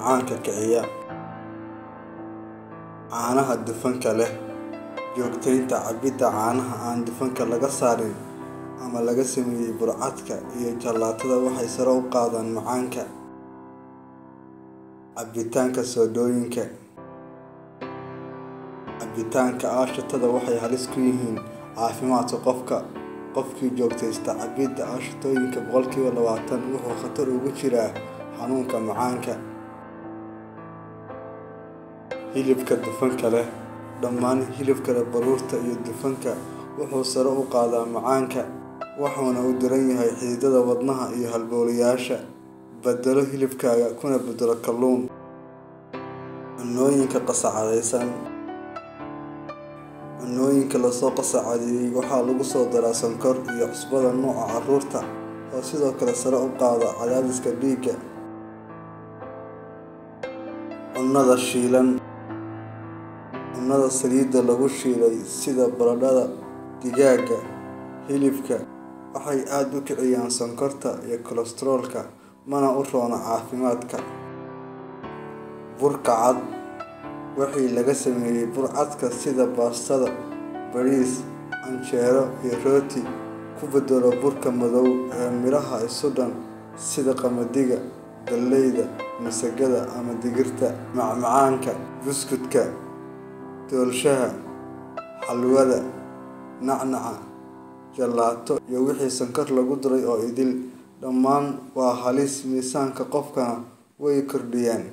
macaanka kiciya. Caanaha dufanka leh. Joogtaynta cabidda caanaha aan dufanka laga saarin ama laga sameeyay burcadka iyo jalaatada waxay sare u qaadaan macaanka. Cabitaanka soodooyinka. Cabitaanka aashitada waxay halis ku yihiin caafimaadka qofka. Qofkii joogtaysta cabidda aashitooyinka 20% wuxuu khatar ugu jiraa xanuunka macaanka. Hilibka dufanka leh. Dhammaan hilibka baruurta iyo dufanka wuxuu sare u qaadaa macaanka, wuxuuna u daran yahay xididada wadnaha iyo halbowlayaasha. Bedelo hilibkaaga kuna bedelo kalluun. Cunnooyinka qasacadaysan. Cunnooyinka lasoo qasacadeeyay waxaa lagu soo daraa sonkor iyo cusbada nooca carruurta oo sidoo kale sare u qaada cadaadiska dhiigga. Cunnada shiilan. Cunnada saliidda lagu shiilay sida baradhada, digaaga, hilibka waxay aad u kiciyaan sonkorta iyo kolestaroolka, mana u roona caafimaadka. Burka cad. Wixii laga sameeyay burcadka sida baastada, bariis, canjeero iyo rooti ku bedelo burka madow ee miraha isu dhan sida qamadiga, galleyda, masagada ama digirta. Macmacaanka. Buskudka, doolshaha, xalwada, nacnaca, jalaato iyo wixii sonkor lagu daray oo idil dhammaan waa halis miisaanka qofkana way kordhiyaan.